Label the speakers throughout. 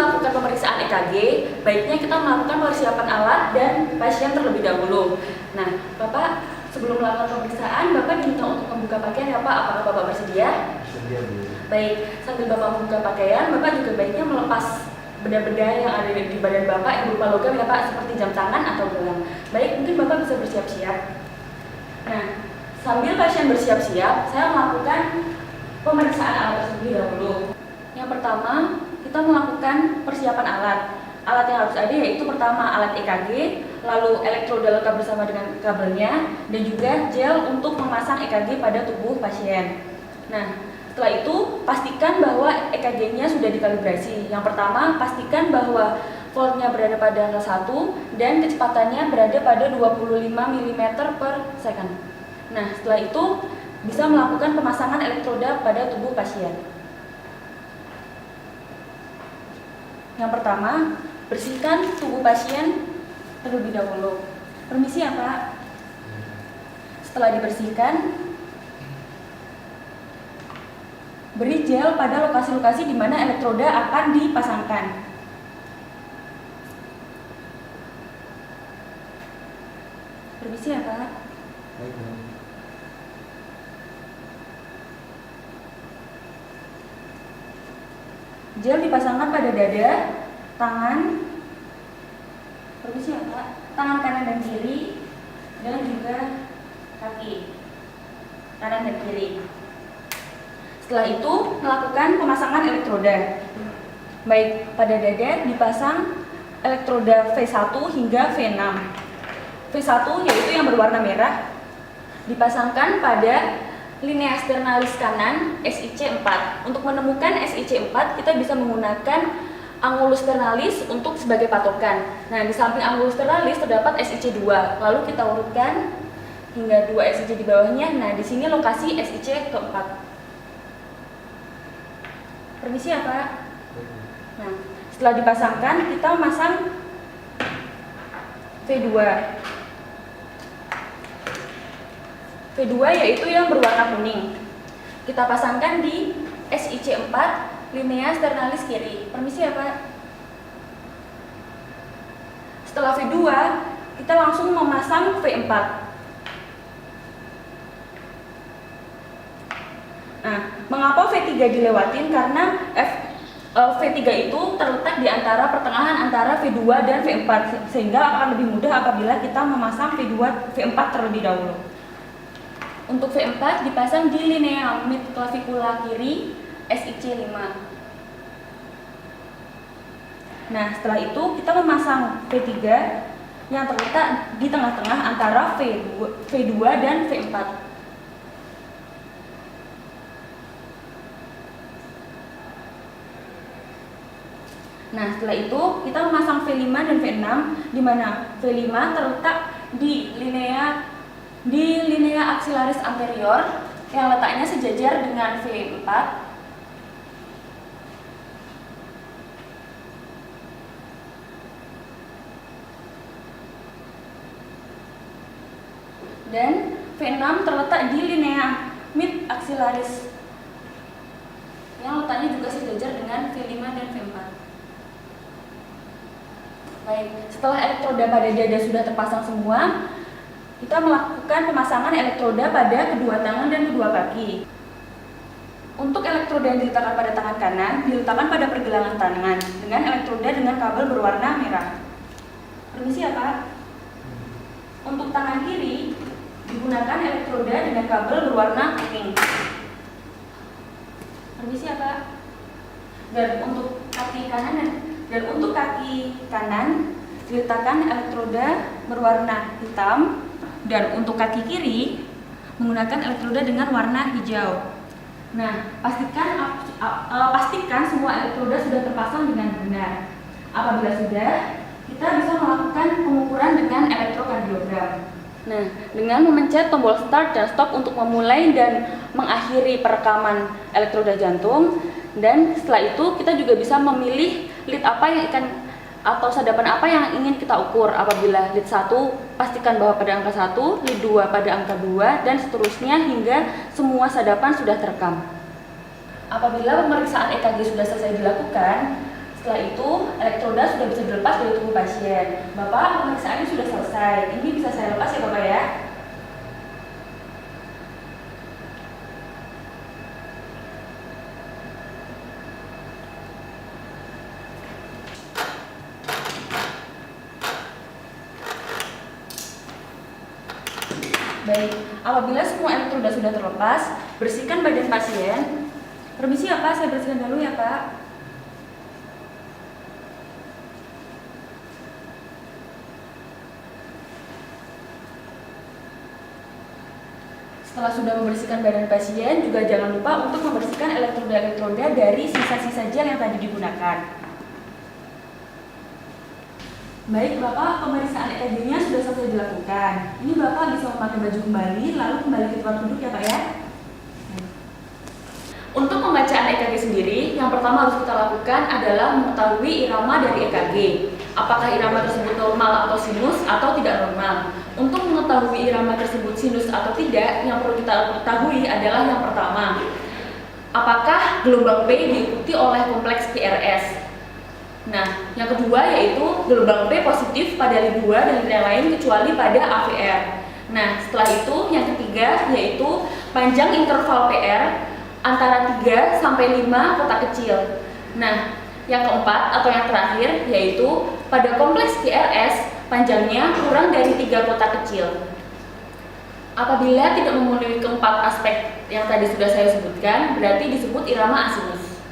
Speaker 1: melakukan pemeriksaan EKG, baiknya kita melakukan persiapan alat dan pasien terlebih dahulu. Nah, Bapak, sebelum melakukan pemeriksaan, Bapak diminta untuk membuka pakaian ya Pak. Apakah Bapak bersedia?
Speaker 2: Bersedia, Bu.
Speaker 1: Baik, sambil Bapak membuka pakaian, Bapak juga baiknya melepas benda-benda yang ada di badan Bapak yang berupa logam ya Pak, seperti jam tangan atau gelang. Baik, mungkin Bapak bisa bersiap-siap. Nah, sambil pasien bersiap-siap, saya melakukan pemeriksaan alat tersebut dahulu. Yang pertama, kita melakukan persiapan alat. Alat yang harus ada yaitu pertama alat EKG, lalu elektroda lengkap bersama dengan kabelnya, dan juga gel untuk memasang EKG pada tubuh pasien. Nah, setelah itu pastikan bahwa EKG-nya sudah dikalibrasi. Yang pertama, pastikan bahwa voltnya berada pada angka 1 dan kecepatannya berada pada 25 mm per second. Nah, setelah itu bisa melakukan pemasangan elektroda pada tubuh pasien. Yang pertama, bersihkan tubuh pasien terlebih dahulu. Permisi ya Pak. Setelah dibersihkan, beri gel pada lokasi-lokasi di mana elektroda akan dipasangkan. Permisi ya Pak.
Speaker 2: Baik, Bu.
Speaker 1: Gel dipasangkan pada dada, tangan, permisi ya Pak, tangan kanan dan kiri, dan juga kaki kanan dan kiri. Setelah itu melakukan pemasangan elektroda. Baik, pada dada dipasang elektroda V1 hingga V6. V1 yaitu yang berwarna merah dipasangkan pada linea sternalis kanan SIC 4. Untuk menemukan SIC 4 kita bisa menggunakan angulus sternalis untuk sebagai patokan. Nah, di samping angulus sternalis terdapat SIC 2. Lalu kita urutkan hingga 2 SIC di bawahnya. Nah, di sini lokasi SIC keempat. Permisi ya Pak. Nah, setelah dipasangkan kita memasang V2. V2 yaitu yang berwarna kuning. Kita pasangkan di SIC 4 linea sternalis kiri. Permisi ya Pak. Setelah V2 kita langsung memasang V4. Nah, mengapa V3 dilewatin? Karena V3 itu terletak di antara pertengahan antara V2 dan V4, sehingga akan lebih mudah apabila kita memasang V4 terlebih dahulu. Untuk V4 dipasang di linea mid clavicular kiri SIC 5. Nah, setelah itu kita memasang V3 yang terletak di tengah-tengah antara V2 dan V4. Nah, setelah itu kita memasang V5 dan V6, di mana V5 terletak di linea axillaris anterior yang letaknya sejajar dengan V4. Dan V6 terletak di linea mid axillaris yang letaknya juga sejajar dengan V5 dan V4. Baik, setelah elektroda pada dada sudah terpasang semua, kita melakukan pemasangan elektroda pada kedua tangan dan kedua kaki. Untuk elektroda yang diletakkan pada tangan kanan, diletakkan pada pergelangan tangan dengan elektroda dengan kabel berwarna merah. Permisi ya Pak. Untuk tangan kiri, digunakan elektroda dengan kabel berwarna kuning. Permisi ya Pak. Dan untuk kaki kanan diletakkan elektroda berwarna hitam. Dan untuk kaki kiri menggunakan elektroda dengan warna hijau. Nah, pastikan semua elektroda sudah terpasang dengan benar. Apabila sudah, kita bisa melakukan pengukuran dengan elektrokardiogram. Nah, dengan memencet tombol start dan stop untuk memulai dan mengakhiri perekaman elektroda jantung. Dan setelah itu kita juga bisa memilih lead apa yang atau sadapan apa yang ingin kita ukur. Apabila lead 1, pastikan bahwa pada angka 1, lead 2 pada angka 2, dan seterusnya hingga semua sadapan sudah terekam. Apabila pemeriksaan EKG sudah selesai dilakukan, Setelah itu, elektroda sudah bisa dilepas dari tubuh pasien. Bapak, pemeriksaannya sudah selesai. Ini bisa saya lepas ya Bapak ya? Baik, apabila semua elektroda sudah terlepas, bersihkan badan pasien. Permisi ya Pak, saya bersihkan dulu ya Pak. Setelah sudah membersihkan badan pasien, juga jangan lupa untuk membersihkan elektroda-elektroda dari sisa-sisa gel yang tadi digunakan. Baik Bapak, pemeriksaan EKG-nya sudah selesai dilakukan. Ini Bapak bisa memakai baju kembali, lalu kembali ke tempat duduk ya Pak ya. Untuk pembacaan EKG sendiri, yang pertama harus kita lakukan adalah mengetahui irama dari EKG. Apakah irama tersebut normal atau sinus atau tidak normal. Untuk mengetahui irama tersebut sinus atau tidak, yang perlu kita ketahui adalah yang pertama, apakah gelombang P diikuti oleh kompleks PRS. Nah, yang kedua yaitu gelombang P positif pada lid 2 dan lid yang lain kecuali pada AVR. Nah, setelah itu yang ketiga yaitu panjang interval PR antara 3 sampai 5 kotak kecil. Nah, yang keempat atau yang terakhir yaitu pada kompleks PRS panjangnya kurang dari 3 kotak kecil. Apabila tidak memenuhi keempat aspek yang tadi sudah saya sebutkan, berarti disebut irama asinus.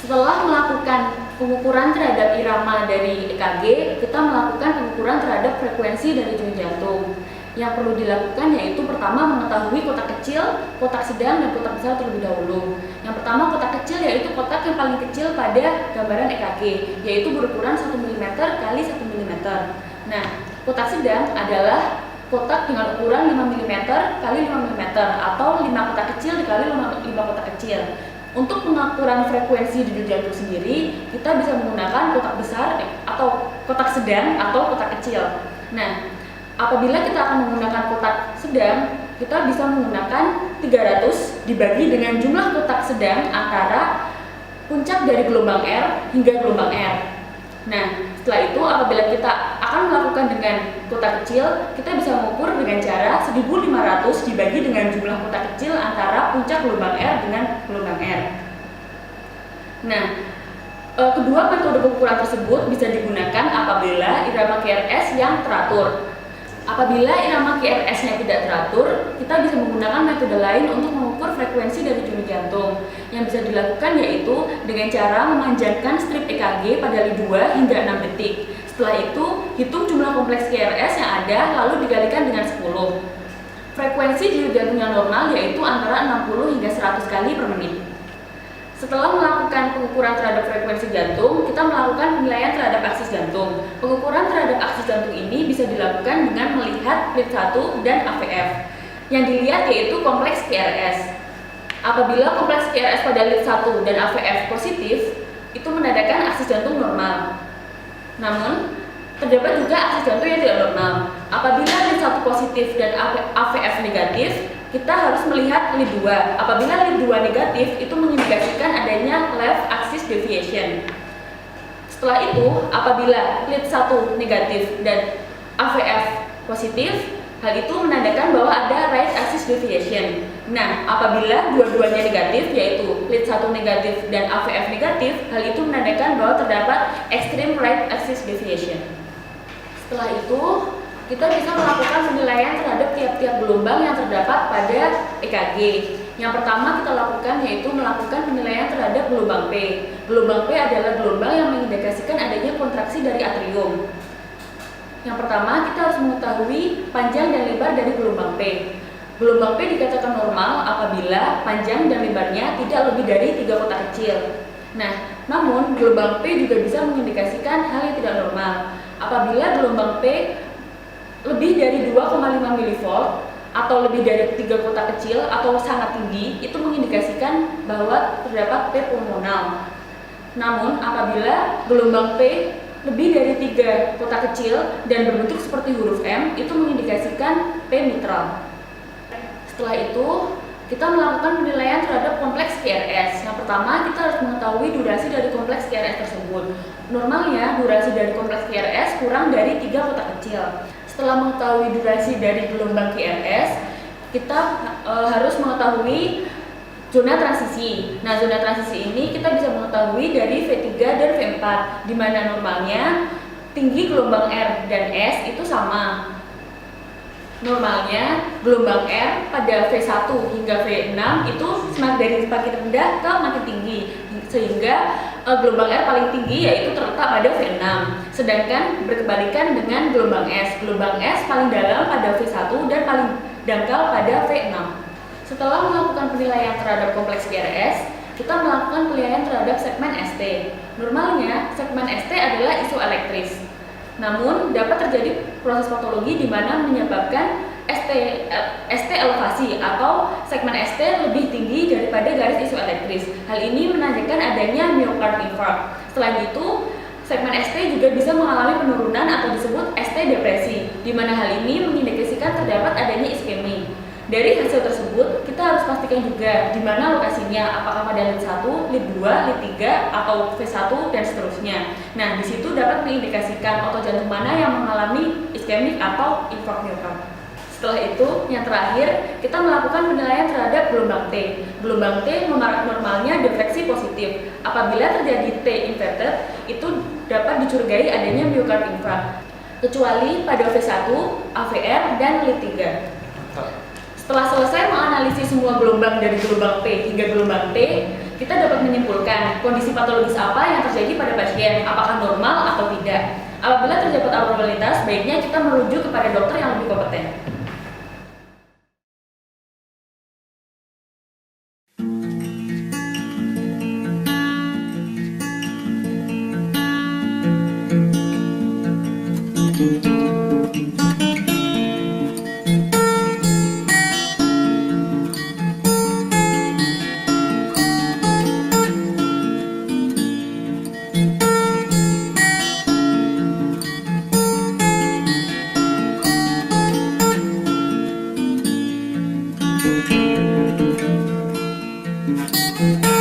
Speaker 1: Setelah melakukan pengukuran terhadap irama dari EKG, kita melakukan pengukuran terhadap frekuensi dari denyut jantung. Yang perlu dilakukan yaitu pertama mengetahui kotak kecil, kotak sedang, dan kotak besar terlebih dahulu. Yang pertama kotak kecil yaitu kotak yang paling kecil pada gambaran EKG, yaitu berukuran 1 mm kali 1 mm. Nah, kotak sedang adalah kotak dengan ukuran 5 mm kali 5 mm atau 5 kotak kecil dikali 5 kotak kecil. Untuk pengukuran frekuensi denyut jantung sendiri, kita bisa menggunakan kotak besar atau kotak sedang atau kotak kecil. Nah, apabila kita akan menggunakan kotak sedang, kita bisa menggunakan 300 dibagi dengan jumlah kotak sedang antara puncak dari gelombang R hingga gelombang R. Nah, setelah itu apabila kita akan melakukan dengan kotak kecil, kita bisa mengukur dengan cara 1500 dibagi dengan jumlah kotak kecil antara puncak gelombang R dengan gelombang R. Nah, kedua metode pengukuran tersebut bisa digunakan apabila irama QRS yang teratur. Apabila irama QRS-nya tidak teratur, kita bisa menggunakan metode lain untuk mengukur frekuensi dari denyut jantung. Yang bisa dilakukan yaitu dengan cara memanjangkan strip EKG pada lid 2 hingga 6 detik. Setelah itu, hitung jumlah kompleks QRS yang ada lalu dikalikan dengan 10. Frekuensi denyut jantung yang normal yaitu antara 60 hingga 100 kali per menit. Setelah melakukan pengukuran terhadap frekuensi jantung, kita melakukan penilaian terhadap aksis jantung. Pengukuran terhadap aksis jantung ini bisa dilakukan dengan melihat lid 1 dan AVF. Yang dilihat yaitu kompleks QRS. Apabila kompleks QRS pada lid 1 dan AVF positif, itu menandakan aksis jantung normal. Namun, terdapat juga aksis jantung yang tidak normal. Apabila lid 1 positif dan AVF negatif, kita harus melihat lid 2. Apabila lid 2 negatif, itu mengindikasikan adanya left axis deviation. Setelah itu, apabila lid 1 negatif dan AVF positif, hal itu menandakan bahwa ada right axis deviation. Nah, apabila dua-duanya negatif, yaitu lid 1 negatif dan AVF negatif, hal itu menandakan bahwa terdapat extreme right axis deviation. Setelah itu, kita bisa melakukan penilaian terhadap tiap-tiap gelombang yang terdapat pada EKG. Yang pertama kita lakukan yaitu melakukan penilaian terhadap gelombang P. Gelombang P adalah gelombang yang mengindikasikan adanya kontraksi dari atrium. Yang pertama kita harus mengetahui panjang dan lebar dari gelombang P. Gelombang P dikatakan normal apabila panjang dan lebarnya tidak lebih dari 3 kotak kecil. Nah, namun gelombang P juga bisa mengindikasikan hal yang tidak normal. Apabila gelombang P lebih dari 2,5 mV atau lebih dari 3 kotak kecil atau sangat tinggi, itu mengindikasikan bahwa terdapat P pulmonal. Namun apabila gelombang P lebih dari 3 kotak kecil dan berbentuk seperti huruf M, itu mengindikasikan P mitral. Setelah itu kita melakukan penilaian terhadap kompleks QRS. Yang pertama, kita harus mengetahui durasi dari kompleks QRS tersebut. Normalnya, durasi dari kompleks QRS kurang dari 3 kotak kecil. Setelah mengetahui durasi dari gelombang QRS, kita harus mengetahui zona transisi. Nah, zona transisi ini kita bisa mengetahui dari V3 dan V4, di mana normalnya tinggi gelombang R dan S itu sama. Normalnya gelombang R pada V1 hingga V6 itu dari semakin rendah ke makin tinggi, sehingga gelombang R paling tinggi yaitu terletak pada V6. Sedangkan berkebalikan dengan gelombang S. Gelombang S paling dalam pada V1 dan paling dangkal pada V6. Setelah melakukan penilaian terhadap kompleks QRS, kita melakukan penilaian terhadap segmen ST. Normalnya, segmen ST adalah isoelektris. Namun, dapat terjadi proses patologi di mana menyebabkan ST elevasi atau segmen ST lebih tinggi daripada garis isoelektris. Hal ini menandakan adanya myocard infarct. Selain itu, segmen ST juga bisa mengalami penurunan atau disebut ST depresi, di mana hal ini mengindikasikan terdapat adanya iskemi. Dari hasil tersebut, kita harus pastikan juga di mana lokasinya, apakah pada lead 1, lead 2, lead 3, atau V1, dan seterusnya. Nah, di situ dapat mengindikasikan otot jantung mana yang mengalami iskemik atau infark miokard. Setelah itu, yang terakhir, kita melakukan penilaian terhadap gelombang T. Gelombang T normalnya defleksi positif. Apabila terjadi T inverted, itu dapat dicurigai adanya myocard infarct, kecuali pada V1, AVR, dan lead 3. Setelah selesai menganalisis semua gelombang dari gelombang P hingga gelombang T, kita dapat menyimpulkan kondisi patologis apa yang terjadi pada pasien, apakah normal atau tidak. Apabila terdapat abnormalitas, baiknya kita merujuk kepada dokter yang lebih kompeten.
Speaker 2: Thank you.